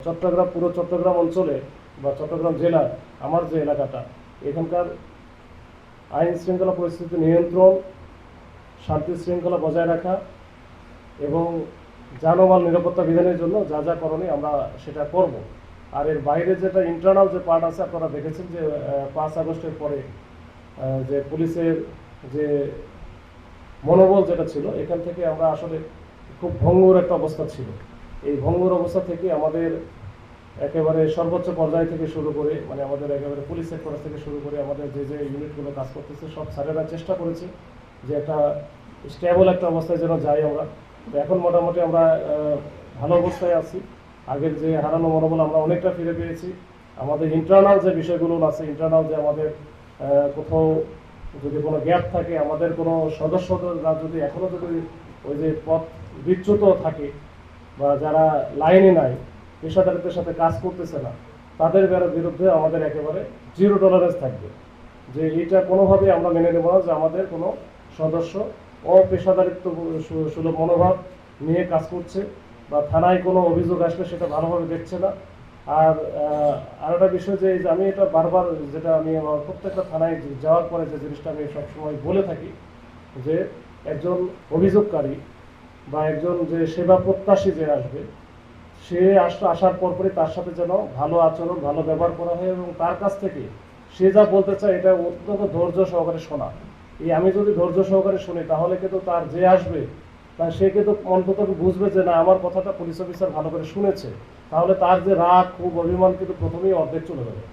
চট্টগ্রাম পুরো চট্টগ্রাম অঞ্চলে বা চট্টগ্রাম জেলার আমার যে এলাকাটা এখানকার আইন শৃঙ্খলা পরিস্থিতি নিয়ন্ত্রণ, শান্তি শৃঙ্খলা বজায় রাখা এবং যানবাহন নিরাপত্তা বিধানের জন্য যা যা করণীয় আমরা সেটা করব। আর এর বাইরে যেটা ইন্টারনাল যে পার্ট আছে, আপনারা দেখেছেন যে 5 আগস্টের পরে যে পুলিশের যে মনোবল যেটা ছিল, এখান থেকে আমরা আসলে খুব ভঙ্গুর একটা অবস্থা ছিল। এই ভঙ্গুর অবস্থা থেকে আমাদের একেবারে সর্বোচ্চ পর্যায় থেকে শুরু করে মানে আমাদের একেবারে পুলিশ সেক্টর থেকে শুরু করে আমাদের যে যে ইউনিটগুলো কাজ করতেছে সব স্যারেরা চেষ্টা করেছে যে একটা স্টেবল একটা অবস্থায় যেন যাই আমরা। তো এখন মোটামুটি আমরা ভালো অবস্থায় আছি। আগের যে হারানো মনোবল আমরা অনেকটা ফিরে পেয়েছি। আমাদের ইন্টারনাল যে বিষয়গুলো আছে, ইন্টারনাল যে আমাদের কোথাও যদি কোনো গ্যাপ থাকে, আমাদের কোনো সদস্যরা যদি এখনও যদি ওই যে পথ বিচ্যুত থাকে বা যারা লাইনে নাই, পেশাদারিত্বের সাথে কাজ করতেছে না, তাদের বিরুদ্ধে আমাদের একেবারে জিরো টলারেন্স থাকবে। যে এটা কোনোভাবেই আমরা মেনে নেব না যে আমাদের কোনো সদস্য অপেশাদারিত্ব সুলভ মনোভাব নিয়ে কাজ করছে বা থানায় কোনো অভিযোগ আসলে সেটা ভালোভাবে দেখছে না। আর একটা বিষয় যে আমি এটা বারবার যেটা আমি আমার প্রত্যেকটা থানায় যাওয়ার পরে যে জিনিসটা আমি সবসময় বলে থাকি যে একজন অভিযোগকারী বা একজন যে সেবা প্রত্যাশী যে আসবে, সে আসার পরপরই তার সাথে যেন ভালো আচরণ, ভালো ব্যবহার করা হয় এবং তার কাছ থেকে সে যা বলতে চায় এটা অত্যন্ত ধৈর্য সহকারে শোনা। এই আমি যদি ধৈর্য সহকারে শুনি তাহলে কিন্তু তার যে আসবে সে কিন্তু অন্তত বুঝবে যে না, আমার কথাটা পুলিশ অফিসার ভালো করে শুনেছে। তাহলে তার যে রাগ খুব অভিমান কিন্তু প্রথমেই অর্ধেক চলে যাবে।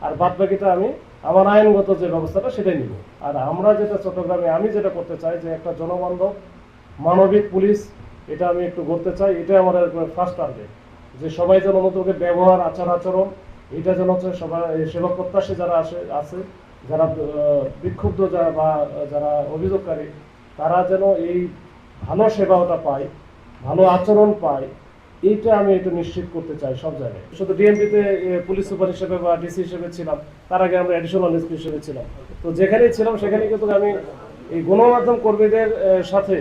আর বাদ বাকিটা আমি আমার আইনগত যে ব্যবস্থাটা সেটাই নিব। আর আমরা যেটা চট্টগ্রামে আমি যেটা করতে চাই যে একটা জনবান্ধব মানবিক পুলিশ, এটা আমি একটু করতে চাই। এটা আমার ফার্স্ট টার্গেট যে সবাই যেন নতুনকে ব্যবহার আচরণ এটা যেন হচ্ছে সবাই সেবা প্রত্যাশী যারা আছে যারা বিক্ষুব্ধ যারা বা যারা অভিযোগকারী, তারা যেন এই ভালো সেবাটা পায়, ভালো আচরণ পায়। এইটা আমি একটু নিশ্চিত করতে চাই সব জায়গায়। শুধু ডিএমপিতে পুলিশ সুপার হিসেবে বা ডিসি হিসেবে ছিলাম, তার আগে আমরা অ্যাডিশনাল এসপি হিসেবে ছিলাম। তো যেখানেই ছিলাম সেখানেই কিন্তু আমি এই গণমাধ্যম কর্মীদের সাথে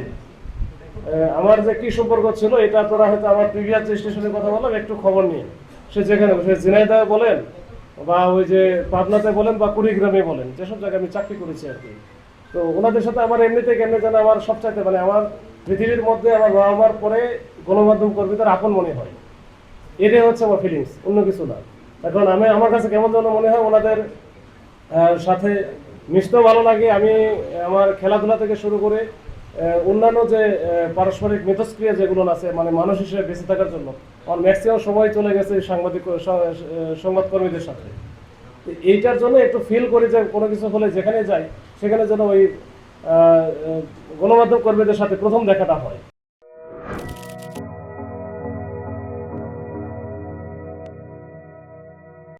আমার যে কি সম্পর্ক ছিল এটা আপনারা হয়তো আমার প্রিভিয়াস যে স্টেশনের কথা বললাম একটু খবর নিয়ে, সে যেখানে সে ঝিনাইদহে বলেন বা ওই যে পাবনাতে বলেন বা কুড়িগ্রামে বলেন, যেসব জায়গায় আমি চাকরি করেছি আর কি। তো ওনাদের সাথে আমার এমনিতে কেমনি যেন আমার সবচাইতে মানে আমার পৃথিবীর মধ্যে আমার বাবা মার পরে গণমাধ্যম কর্মীদের আপন মনে হয়। এটাই হচ্ছে আমার ফিলিংস, অন্য কিছু না। এখন আমি আমার কাছে কেমন যেন মনে হয় ওনাদের সাথে মিশতেও ভালো লাগে। আমি আমার খেলাধুলা থেকে শুরু করে অন্যান্য যে পারস্পরিক মিথস্ক্রিয়া যেগুলো আছে মানে মানুষ হিসেবে বেঁচে থাকার জন্য আমার ম্যাক্সিমাম সময় চলে গেছে সংবাদকর্মীদের সাথে। এইটার জন্য একটু ফিল করি যে কোনো কিছু হলে যেখানে যাই সেখানে যেন ওই গণমাধ্যম কর্মীদের সাথে প্রথম দেখাটা হয়।